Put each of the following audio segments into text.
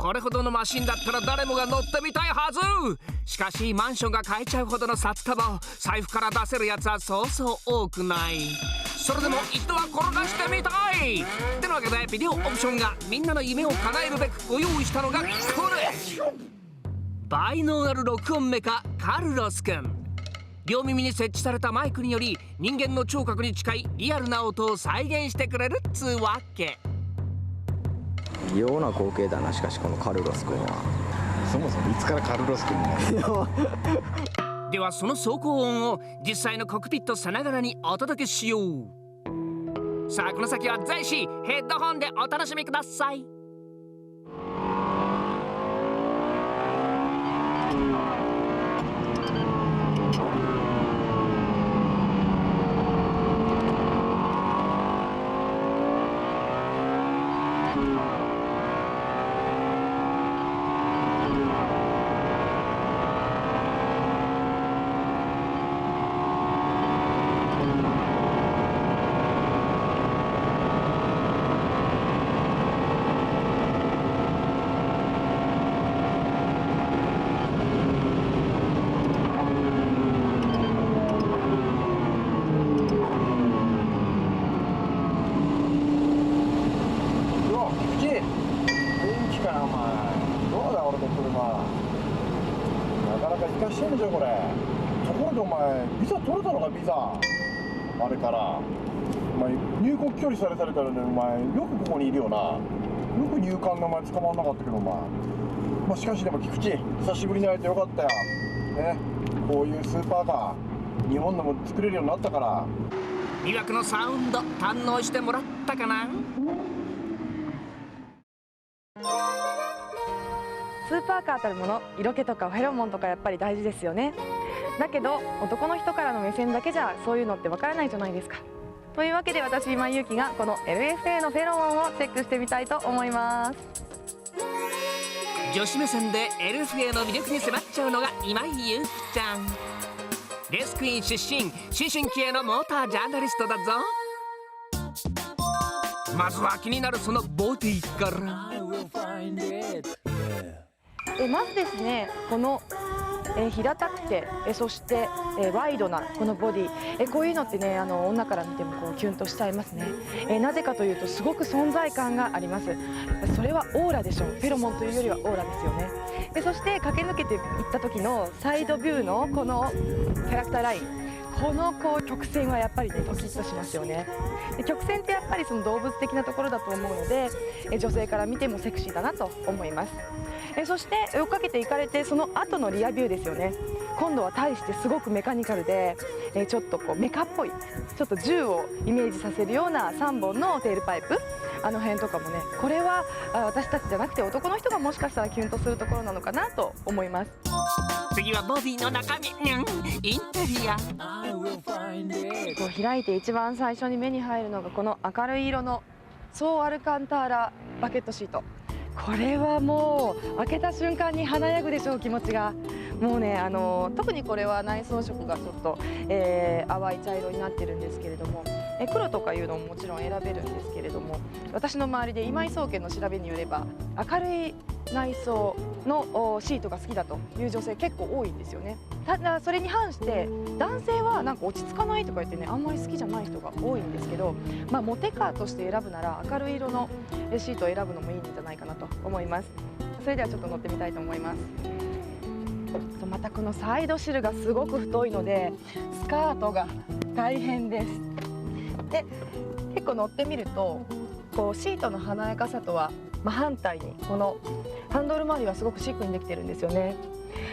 これほどのマシンだったら誰もが乗ってみたいはず。しかしマンションが買えちゃうほどの札束を財布から出せるやつはそうそう多くない。それでも一度は転がしてみたいってなわけで、ビデオオプションがみんなの夢を叶えるべくご用意したのがこれ、バイノーラル録音メカカルロスくん。両耳に設置されたマイクにより人間の聴覚に近いリアルな音を再現してくれるっつうわけ。異様な光景だな。しかしこのカルロス君はそもそもいつからカルロス君になるではその走行音を実際のコックピットさながらにお届けしよう。さあこの先はぜひヘッドホンでお楽しみください。してんじゃんこれ。ところでお前ビザ取れたのか？ビザあれからお前入国拒否されたらね、お前よくここにいるよな。よく入管のお前捕まんなかったけどお前、まあ、しかしでも菊池久しぶりに会えてよかったよね。こういうスーパーカー日本でも作れるようになったから。魅惑のサウンド堪能してもらったかな。スーパーカーたるもの、色気とかフェロモンとかやっぱり大事ですよね。だけど男の人からの目線だけじゃそういうのってわからないじゃないですか。というわけで私今井ゆきがこの LFA のフェロモンをチェックしてみたいと思います。女子目線で LFA の魅力に迫っちゃうのが今井ゆきちゃん。レースクイーン出身、新進気鋭のモータージャーナリストだぞ。まずは気になるそのボディから。まずですね、この平たくてそしてワイドなこのボディ、こういうのってね女から見てもこうキュンとしちゃいますね。なぜかというとすごく存在感があります。それはオーラでしょう。フェロモンというよりはオーラですよね。そして駆け抜けていった時のサイドビューのこのキャラクターライン、この曲線はやっぱりねドキッとしますよね。で曲線ってやっぱりその動物的なところだと思うので女性から見てもセクシーだなと思います。そして追っかけていかれてその後のリアビューですよね。今度は対してすごくメカニカルでちょっとこうメカっぽい、ちょっと銃をイメージさせるような3本のテールパイプ、あの辺とかもね、これは私たちじゃなくて男の人がもしかしたらキュンとするところなのかなと思います。次はボディの中身、インテリア。こう開いて一番最初に目に入るのがこの明るい色のソーアルカンターラバケットシート。これはもう開けた瞬間に華やぐでしょう、気持ちが。もうね特にこれは内装色がちょっと、淡い茶色になってるんですけれども、黒とかいうのももちろん選べるんですけれども、私の周りで今井総研の調べによれば明るい内装のシートが好きだという女性結構多いんですよね。ただそれに反して男性はなんか落ち着かないとか言ってね、あんまり好きじゃない人が多いんですけど、まあモテカーとして選ぶなら明るい色のシートを選ぶのもいいんじゃないかなと思います。それではちょっと乗ってみたいと思います。またこのサイドシルがすごく太いのでスカートが大変です。で結構乗ってみるとこうシートの華やかさとは真反対にこのハンドル周りはすごくシックにできてるんですよね。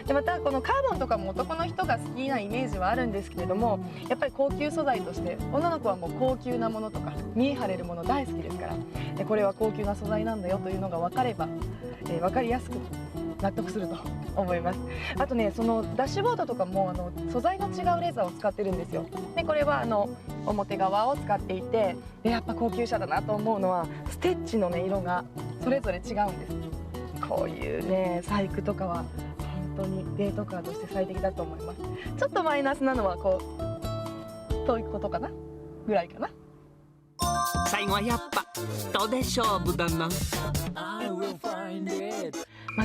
でまたこのカーボンとかも男の人が好きなイメージはあるんですけれども、やっぱり高級素材として女の子はもう高級なものとか見え張れるもの大好きですから、これは高級な素材なんだよというのが分かれば、分かりやすく納得すると思います。あとね、そのダッシュボードとかも素材の違うレザーを使ってるんですよ。でこれは表側を使っていて、でやっぱ高級車だなと思うのはステッチのね色がそれぞれ違うんです。こういうね細工とかは本当にデートカーとして最適だと思います。ちょっとマイナスなのはこう遠いことかなぐらいかな。最後はやっぱ人で勝負だな。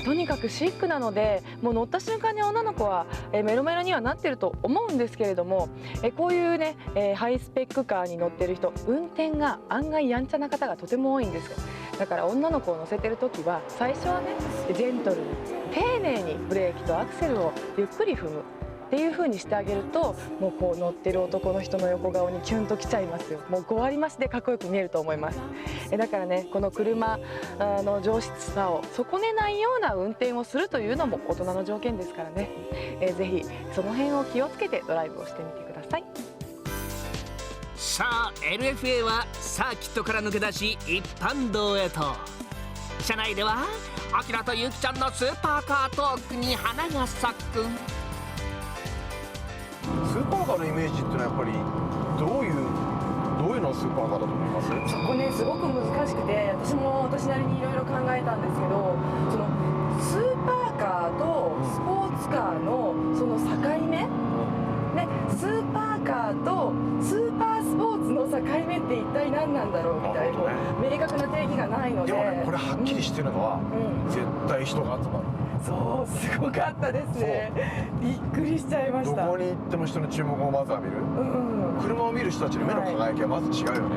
とにかくシックなので、もう乗った瞬間に女の子はメロメロにはなってると思うんですけれども、こういうねハイスペックカーに乗ってる人、運転が案外やんちゃな方がとても多いんですよ。だから女の子を乗せてる時は最初はねジェントルに丁寧にブレーキとアクセルをゆっくり踏むっていう風にしてあげると、もうこう乗ってる男の人の横顔にキュンときちゃいますよ。もう5割増しでかっこよく見えると思います。だからね、この車の上質さを損ねないような運転をするというのも大人の条件ですからね、ぜひその辺を気をつけてドライブをしてみてください。さあ LFA はサーキットから抜け出し一般道へと。車内ではアキラとユキちゃんのスーパーカートークに花が咲く。スーパーカーのイメージってのはやっぱりどういうのスーパーカーだと思います？そこねすごく難しくて、私なりにいろいろ考えたんですけど、そのスーパーカーとスポーツカーのその境目、ね、スーパーカーとスーパースポーツの境目って一体何なんだろうみたいな、明確な定義がないので。でもね、これはっきりしてるのは、絶対人が集まる。そう、すごかったですね。びっくりしちゃいました。どこに行っても人の注目をまず浴びる、車を見る人たちの目の輝きはまず違うよね、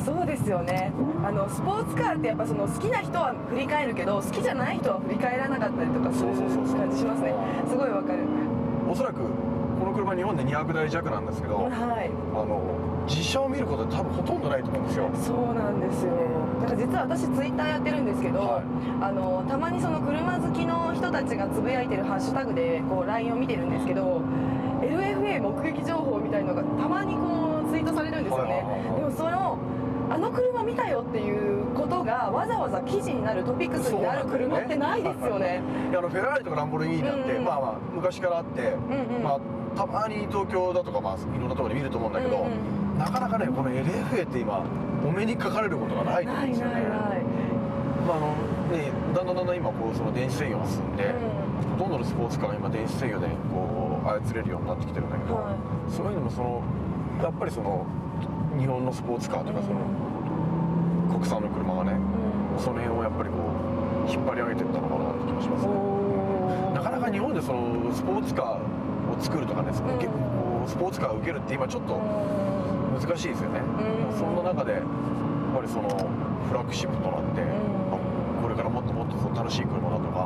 そうですよね。スポーツカーってやっぱその好きな人は振り返るけど、好きじゃない人は振り返らなかったりとかする感じしますね。すごいわかる。おそらくこの車日本で200台弱なんですけど、実車を見ることって多分ほとんどないと思うんですよ。そうなんですよ。だから実は私ツイッターやってるんですけど、たまにその車好きの人たちがつぶやいてるハッシュタグでこう LINE を見てるんですけど、 LFA 目撃情報みたいのがたまにこうツイートされるんですよね。でもあの車見たよっていうことがわざわざ記事になる、トピックスになる車ってないですよね。フェラーリとかランボルギーニなんて、昔からあって、たまに東京だとか、いろんなところで見ると思うんだけど、なかなかねこの LFA って今お目にかかれることがないと思うんですよね。だんだん今こうその電子制御が進んで、ほとんどのスポーツカーが今電子制御でこう操れるようになってきてるんだけど、そういうのもやっぱりその日本のスポーツカーとかその国産の車がね、その辺をやっぱりこう引っ張り上げていったのかなって気がしますね。なかなか日本でそのスポーツカーを作るとかね、スポーツカーを受けるって今ちょっと難しいですよね。そんな中でやっぱりそのフラッグシップとなって、これからもっともっと楽しい車だとか、や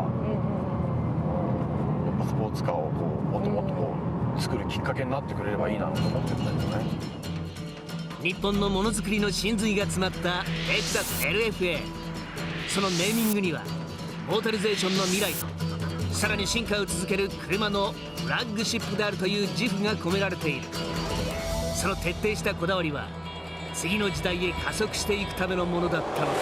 っぱスポーツカーをこうもっともっとこう作るきっかけになってくれればいいなと思ってるんだけどね。日本のものづくりの真髄が詰まったレクサス LFA。 そのネーミングにはモータリゼーションの未来と、さらに進化を続ける車のフラッグシップであるという自負が込められている。その徹底したこだわりは次の時代へ加速していくためのものだったのだ。